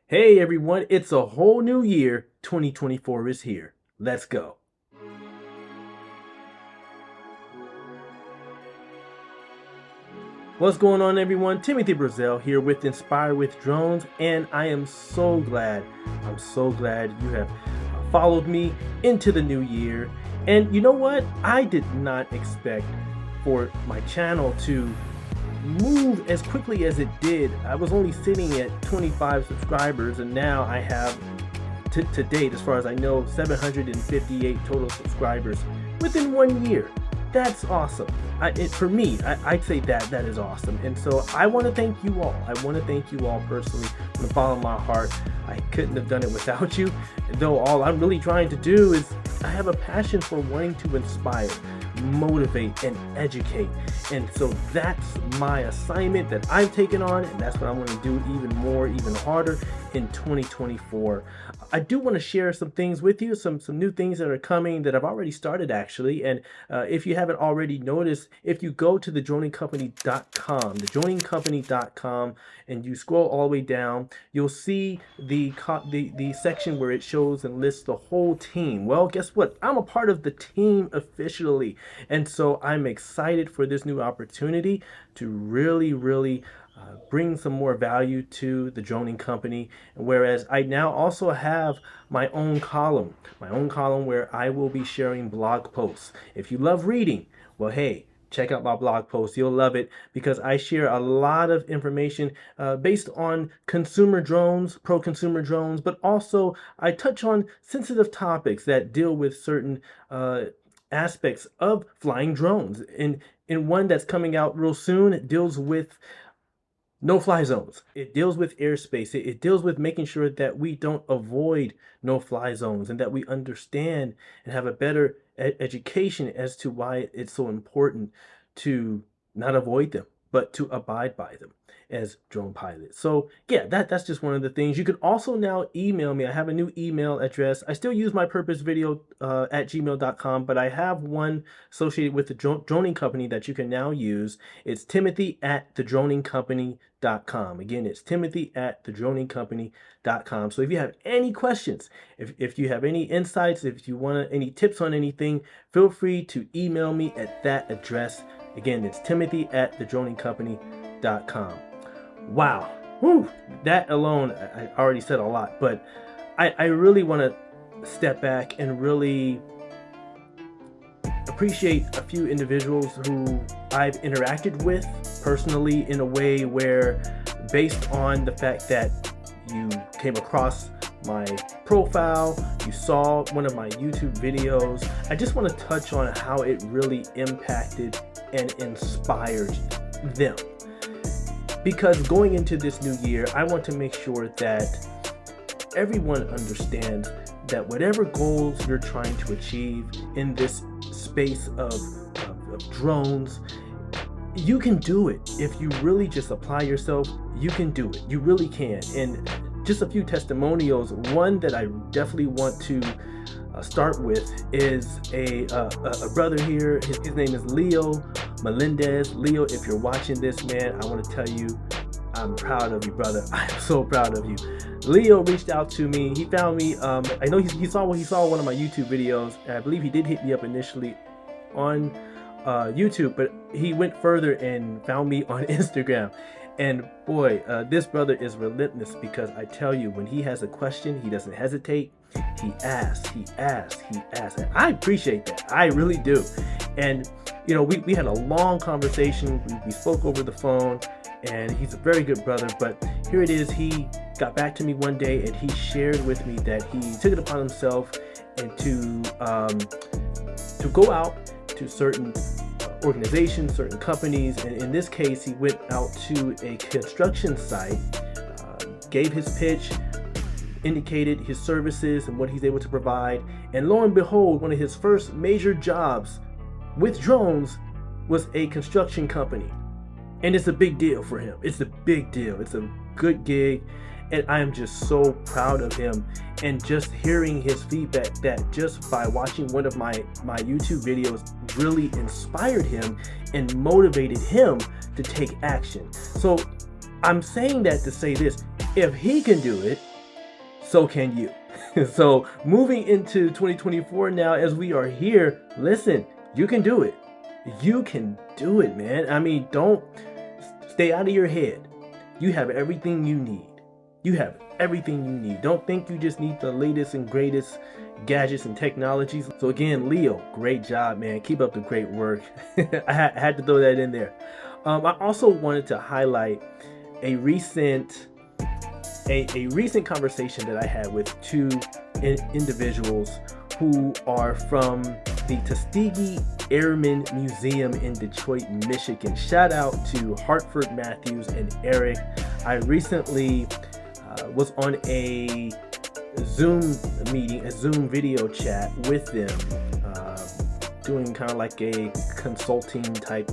Hey everyone, it's a whole new year. 2024 is here. Let's go. What's going on, everyone? Timothy Brazel here with Inspire with Drones, and I am so glad, you have followed me into the new year. And you know what? I did not expect for my channel to move as quickly as it did. I was only sitting at 25 subscribers, and now I have to date, as far as I know, 758 total subscribers within 1 year. That's awesome. For me, I'd say that is awesome. And so I want to thank you all. I want to thank you all personally from the bottom of my heart. I couldn't have done it without you, though all I'm really trying to do is I have a passion for wanting to inspire, motivate, and educate. And so that's my assignment that I've taken on, and that's what I'm going to do even more, even harder in 2024. I do want to share some things with you, some new things that are coming that I've already started actually. And if you haven't already noticed, if you go to thedroningcompany.com, and you scroll all the way down, you'll see the section where it shows and lists the whole team. Well, guess what? I'm a part of the team officially, and so I'm excited for this new opportunity to really bring some more value to the droning company. Whereas I now also have my own column where I will be sharing blog posts. If you love reading, well, hey, check out my blog post. You'll love it because I share a lot of information based on consumer drones, pro-consumer drones, but also I touch on sensitive topics that deal with certain aspects of flying drones. In one that's coming out real soon, it deals with no-fly zones. It deals with airspace. It deals with making sure that we don't avoid no-fly zones and that we understand and have a better education as to why it's so important to not avoid them, but to abide by them as drone pilots. So yeah, that's just one of the things. You can also now email me. I have a new email address. I still use my purpose video at gmail.com, but I have one associated with the droning company that you can now use. It's timothy@thedroningcompany.com. Again, it's timothy@thedroningcompany.com. So if you have any questions, if you have any insights, if you want any tips on anything, feel free to email me at that address. Again, it's timothy@thedroningcompany.com. Wow. Whew. That alone, I already said a lot, but I really want to step back and really appreciate a few individuals who I've interacted with personally in a way where, based on the fact that you came across my profile, you saw one of my YouTube videos, I just want to touch on how it really impacted and inspired them. Because going into this new year, I want to make sure that everyone understands that whatever goals you're trying to achieve in this space of drones, you can do it. If you really just apply yourself, you can do it. You really can. And just a few testimonials. One that I definitely want to start with is a brother here. His name is Leo Melendez. Leo, if you're watching this, man, I want to tell you, I'm proud of you, brother. I'm so proud of you. Leo reached out to me. He found me. I know he saw one of my YouTube videos, and I believe he did hit me up initially on YouTube, but he went further and found me on Instagram. And boy, this brother is relentless, because I tell you, when he has a question, he doesn't hesitate. He asks. And I appreciate that. I really do. And you know, we had a long conversation. We spoke over the phone, and he's a very good brother. But here it is. He got back to me one day, and he shared with me that he took it upon himself and to go out to certain organizations, certain companies, and in this case, he went out to a construction site, gave his pitch, indicated his services and what he's able to provide, and lo and behold, one of his first major jobs with drones was a construction company. And it's a big deal for him. It's a big deal. It's a good gig, and I am just so proud of him. And just hearing his feedback, that just by watching one of my YouTube videos really inspired him and motivated him to take action. So I'm saying that to say this: if he can do it, so can you. So moving into 2024 now, as we are here, listen, you can do it. You can do it, man. I mean, don't stay out of your head. You have everything you need. You have everything you need. Don't think you just need the latest and greatest gadgets and technologies. So again, Leo, great job, man. Keep up the great work. I had to throw that in there. I also wanted to highlight a recent conversation that I had with two individuals who are from the Tuskegee Airmen Museum in Detroit, Michigan. Shout out to Hartford Matthews and Eric. I recently was on a Zoom meeting, a Zoom video chat with them, doing kind of like a consulting type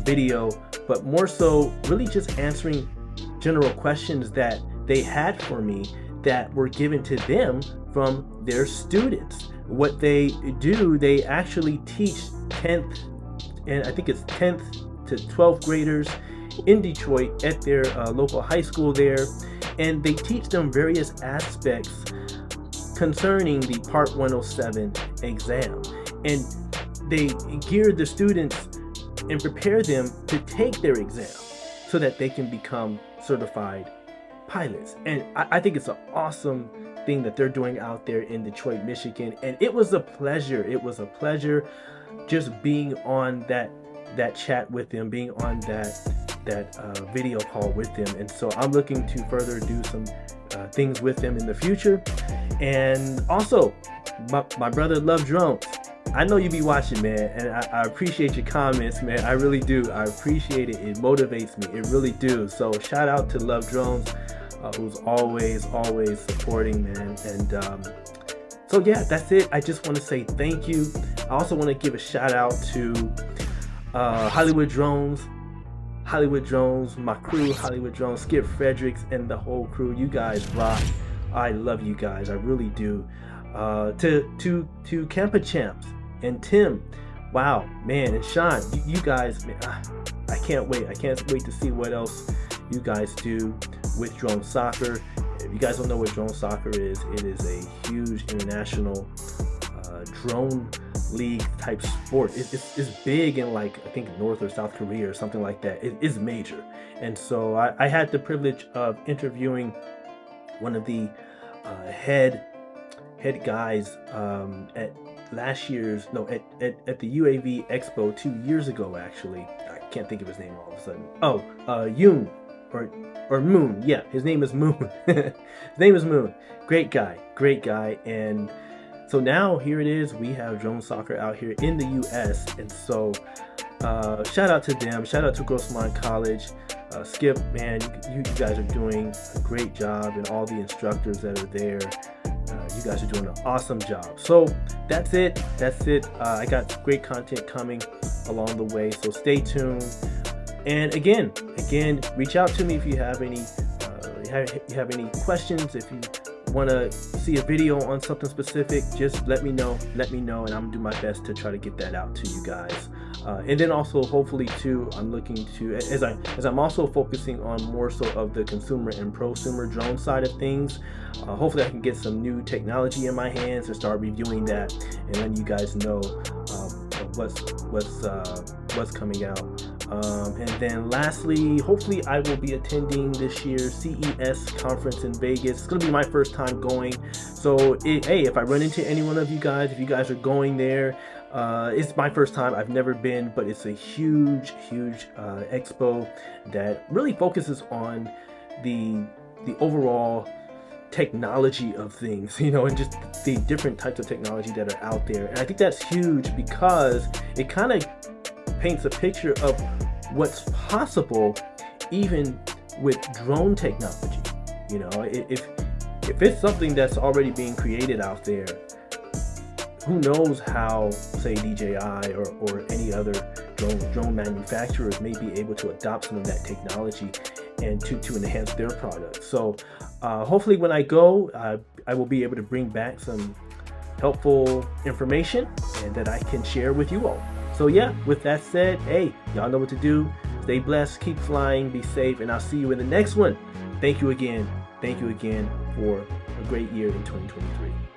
video, but more so really just answering general questions that they had for me that were given to them from their students. What they do, they actually teach 10th and I think it's 10th to 12th graders in Detroit at their local high school there, and they teach them various aspects concerning the Part 107 exam, and they gear the students and prepare them to take their exam so that they can become certified pilots. And I think it's an awesome thing that they're doing out there in Detroit, Michigan. And it was a pleasure. It was a pleasure just being on that chat with them, being on that video call with them. And so I'm looking to further do some things with them in the future. And also, my brother Love Drones, I know you be watching, man, and I appreciate your comments, man. I really do. I appreciate it. It motivates me. It really do. So shout out to Love Drones, who's always supporting, man. And so yeah, that's it. I just want to say thank you. I also want to give a shout out to Hollywood Drones, my crew, Hollywood Drones, Skip Fredericks, and the whole crew. You guys rock. I love you guys. I really do. To Campa Champs and Tim, wow, man, and Sean, you guys, man, I can't wait. I can't wait to see what else you guys do with Drone Soccer. If you guys don't know what Drone Soccer is, it is a huge international drone league type sport. It's big in, like, I think North or South Korea or something like that. It is major. And so I had the privilege of interviewing one of the head guys at last year's, no, at the UAV Expo 2 years ago, actually. I can't think of his name all of a sudden. Oh, Yoon or Moon. Yeah, his name is Moon. His name is Moon. Great guy. And so now here it is. We have Drone Soccer out here in the US. And so shout out to them. Shout out to Grossmont College. Skip, man, you guys are doing a great job, and all the instructors that are there. You guys are doing an awesome job. So that's it. I got great content coming along the way, so stay tuned. And again, reach out to me if you have any questions. If you want to see a video on something specific, just let me know, and I'm gonna do my best to try to get that out to you guys. And then also, hopefully too, I'm looking to, as I'm also focusing on more so of the consumer and prosumer drone side of things. Hopefully I can get some new technology in my hands and start reviewing that and letting you guys know what's coming out. And then lastly, hopefully I will be attending this year's CES conference in Vegas. It's gonna be my first time going. So hey, if I run into any one of you guys, if you guys are going there, it's my first time. I've never been, but it's a huge expo that really focuses on the overall technology of things, and just the different types of technology that are out there. And I think that's huge because it kind of paints a picture of what's possible even with drone technology. If it's something that's already being created out there, who knows how, say, DJI or any other drone manufacturers may be able to adopt some of that technology and to enhance their products. So hopefully when I go, I will be able to bring back some helpful information and that I can share with you all. So yeah, with that said, hey, y'all know what to do. Stay blessed, keep flying, be safe, and I'll see you in the next one. Thank you again. thank you again for a great year in 2023.